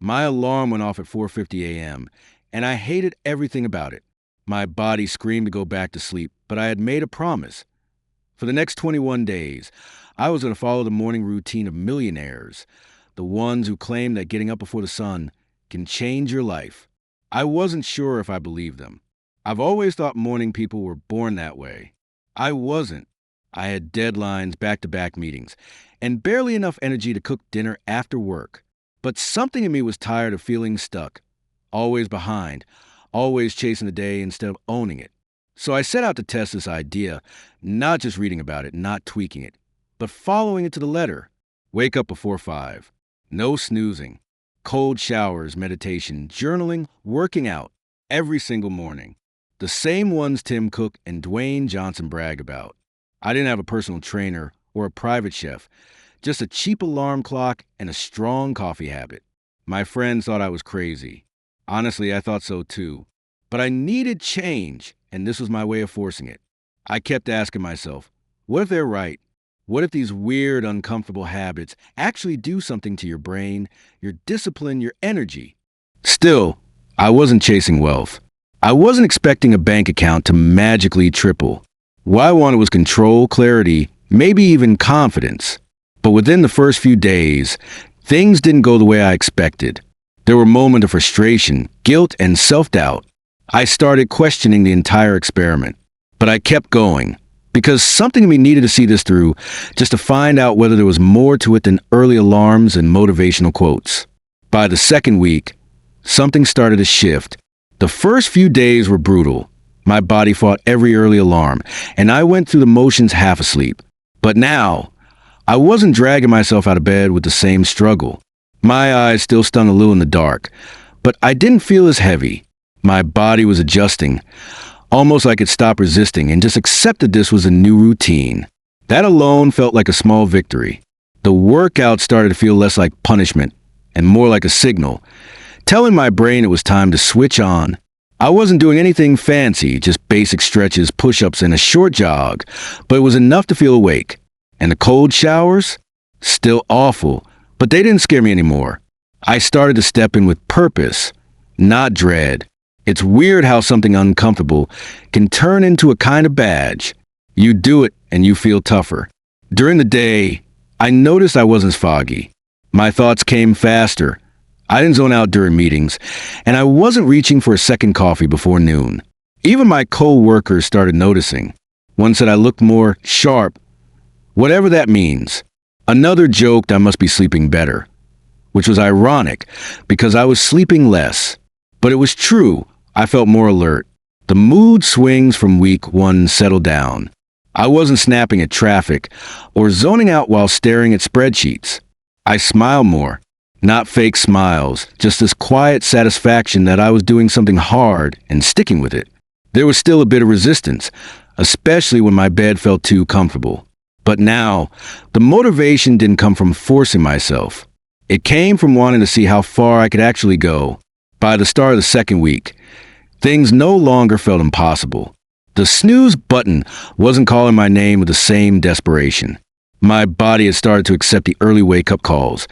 My alarm went off at 4:50 a.m., and I hated everything about it. My body screamed to go back to sleep, but I had made a promise. For the next 21 days, I was going to follow the morning routine of millionaires, the ones who claim that getting up before the sun can change your life. I wasn't sure if I believed them. I've always thought morning people were born that way. I wasn't. I had deadlines, back-to-back meetings, and barely enough energy to cook dinner after work. But something in me was tired of feeling stuck, always behind, always chasing the day instead of owning it. So I set out to test this idea, not just reading about it, not tweaking it, but following it to the letter. Wake up before 5. No snoozing. Cold showers, meditation, journaling, working out, every single morning. The same ones Tim Cook and Dwayne Johnson brag about. I didn't have a personal trainer or a private chef, just a cheap alarm clock and a strong coffee habit. My friends thought I was crazy. Honestly, I thought so too. But I needed change, and this was my way of forcing it. I kept asking myself, what if they're right? What if these weird, uncomfortable habits actually do something to your brain, your discipline, your energy? Still, I wasn't chasing wealth. I wasn't expecting a bank account to magically triple. What I wanted was control, clarity, maybe even confidence. But within the first few days, things didn't go the way I expected. There were moments of frustration, guilt, and self-doubt. I started questioning the entire experiment. But I kept going, because something in me needed to see this through, just to find out whether there was more to it than early alarms and motivational quotes. By the second week, something started to shift. The first few days were brutal. My body fought every early alarm, and I went through the motions half asleep. But now, I wasn't dragging myself out of bed with the same struggle. My eyes still stung a little in the dark, but I didn't feel as heavy. My body was adjusting, almost like it stopped resisting and just accepted this was a new routine. That alone felt like a small victory. The workout started to feel less like punishment and more like a signal, telling my brain it was time to switch on. I wasn't doing anything fancy, just basic stretches, push-ups, and a short jog, but it was enough to feel awake. And the cold showers? Still awful, but they didn't scare me anymore. I started to step in with purpose, not dread. It's weird how something uncomfortable can turn into a kind of badge. You do it and you feel tougher. During the day, I noticed I wasn't as foggy. My thoughts came faster. I didn't zone out during meetings, and I wasn't reaching for a second coffee before noon. Even my co-workers started noticing. One said I looked more sharp, whatever that means. Another joked I must be sleeping better, which was ironic because I was sleeping less. But it was true. I felt more alert. The mood swings from week one settled down. I wasn't snapping at traffic or zoning out while staring at spreadsheets. I smiled more. Not fake smiles, just this quiet satisfaction that I was doing something hard and sticking with it. There was still a bit of resistance, especially when my bed felt too comfortable. But now, the motivation didn't come from forcing myself. It came from wanting to see how far I could actually go. By the start of the second week, things no longer felt impossible. The snooze button wasn't calling my name with the same desperation. My body had started to accept the early wake-up calls,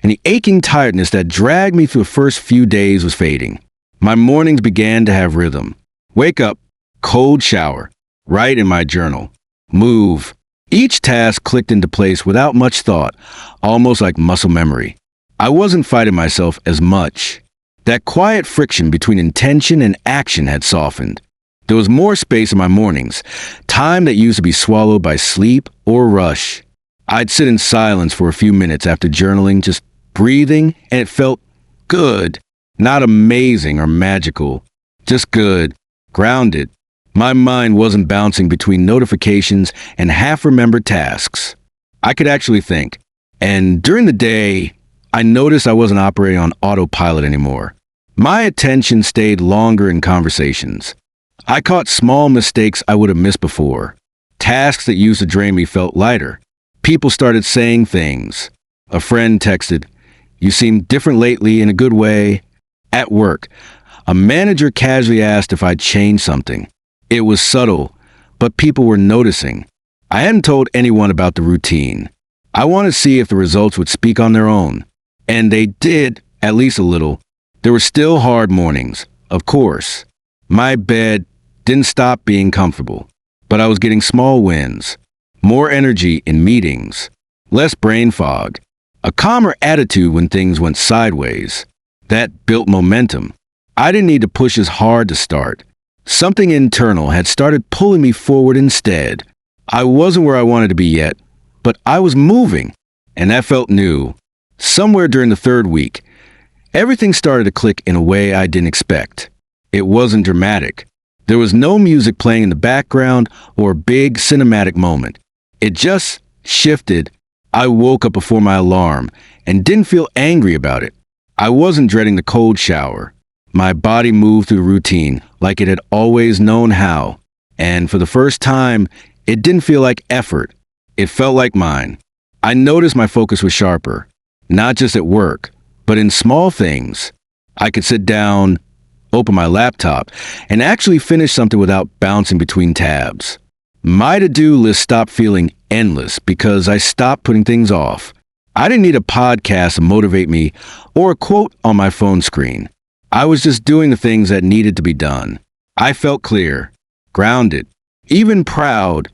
and the aching tiredness that dragged me through the first few days was fading. My mornings began to have rhythm. Wake up, cold shower, write in my journal, move. Each task clicked into place without much thought, almost like muscle memory. I wasn't fighting myself as much. That quiet friction between intention and action had softened. There was more space in my mornings, time that used to be swallowed by sleep or rush. I'd sit in silence for a few minutes after journaling, just breathing, and it felt good. Not amazing or magical, just good, grounded. My mind wasn't bouncing between notifications and half-remembered tasks. I could actually think. And during the day, I noticed I wasn't operating on autopilot anymore. My attention stayed longer in conversations. I caught small mistakes I would have missed before. Tasks that used to drain me felt lighter. People started saying things. A friend texted, "You seem different lately in a good way." At work, a manager casually asked if I'd changed something. It was subtle, but people were noticing. I hadn't told anyone about the routine. I wanted to see if the results would speak on their own. And they did, at least a little. There were still hard mornings, of course. My bed didn't stop being comfortable, but I was getting small wins, more energy in meetings, less brain fog, a calmer attitude when things went sideways. That built momentum. I didn't need to push as hard to start. Something internal had started pulling me forward instead. I wasn't where I wanted to be yet, but I was moving, and that felt new. Somewhere during the third week, everything started to click in a way I didn't expect. It wasn't dramatic. There was no music playing in the background or a big cinematic moment. It just shifted. I woke up before my alarm and didn't feel angry about it. I wasn't dreading the cold shower. My body moved through the routine like it had always known how. And for the first time, it didn't feel like effort. It felt like mine. I noticed my focus was sharper, not just at work, but in small things. I could sit down, open my laptop, and actually finish something without bouncing between tabs. My to-do list stopped feeling endless because I stopped putting things off. I didn't need a podcast to motivate me or a quote on my phone screen. I was just doing the things that needed to be done. I felt clear, grounded, even proud,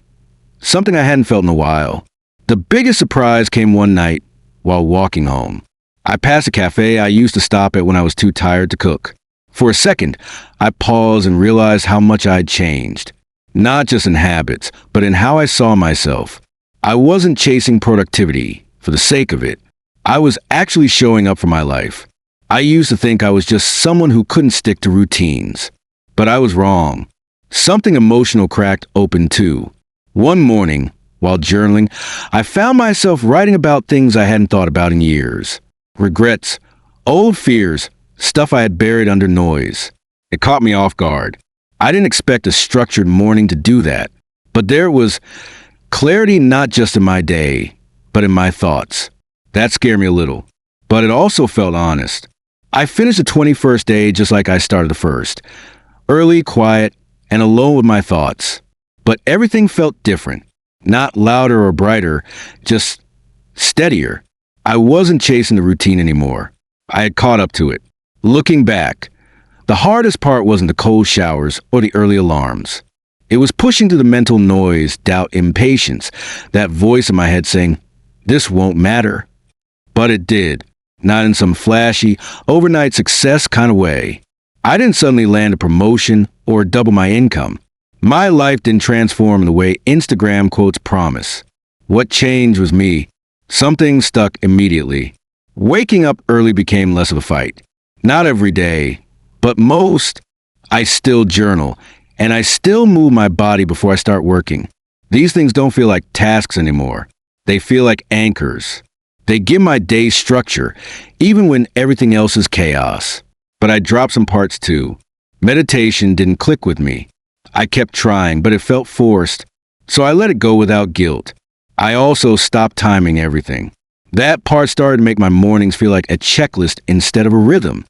something I hadn't felt in a while. The biggest surprise came one night while walking home. I passed a cafe I used to stop at when I was too tired to cook. For a second, I paused and realized how much I'd changed. Not just in habits, but in how I saw myself. I wasn't chasing productivity for the sake of it. I was actually showing up for my life. I used to think I was just someone who couldn't stick to routines. But I was wrong. Something emotional cracked open too. One morning, while journaling, I found myself writing about things I hadn't thought about in years. Regrets, old fears, stuff I had buried under noise. It caught me off guard. I didn't expect a structured morning to do that. But there was clarity not just in my day, but in my thoughts. That scared me a little. But it also felt honest. I finished the 21st day just like I started the first. Early, quiet, and alone with my thoughts. But everything felt different. Not louder or brighter, just steadier. I wasn't chasing the routine anymore. I had caught up to it. Looking back, the hardest part wasn't the cold showers or the early alarms. It was pushing through the mental noise, doubt, impatience, that voice in my head saying, "This won't matter." But it did. Not in some flashy, overnight success kind of way. I didn't suddenly land a promotion or double my income. My life didn't transform in the way Instagram quotes promise. What changed was me. Something stuck immediately. Waking up early became less of a fight. Not every day, but most. I still journal, and I still move my body before I start working. These things don't feel like tasks anymore. They feel like anchors. They give my day structure, even when everything else is chaos. But I dropped some parts too. Meditation didn't click with me. I kept trying, but it felt forced, so I let it go without guilt. I also stopped timing everything. That part started to make my mornings feel like a checklist instead of a rhythm.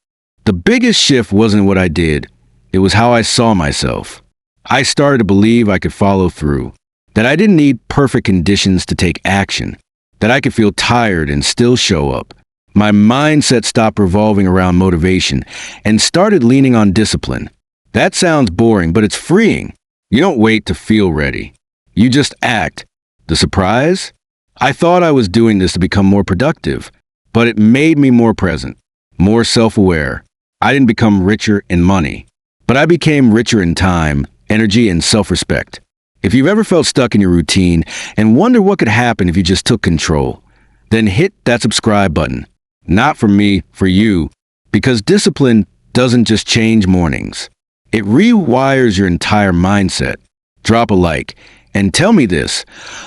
The biggest shift wasn't what I did. It was how I saw myself. I started to believe I could follow through, that I didn't need perfect conditions to take action, that I could feel tired and still show up. My mindset stopped revolving around motivation and started leaning on discipline. That sounds boring, but it's freeing. You don't wait to feel ready. You just act. The surprise? I thought I was doing this to become more productive, but it made me more present, more self-aware. I didn't become richer in money, but I became richer in time, energy, and self-respect. If you've ever felt stuck in your routine and wonder what could happen if you just took control, then hit that subscribe button. Not for me, for you, because discipline doesn't just change mornings. It rewires your entire mindset. Drop a like and tell me this.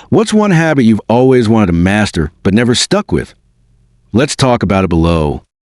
What's one habit you've always wanted to master but never stuck with? Let's talk about it below.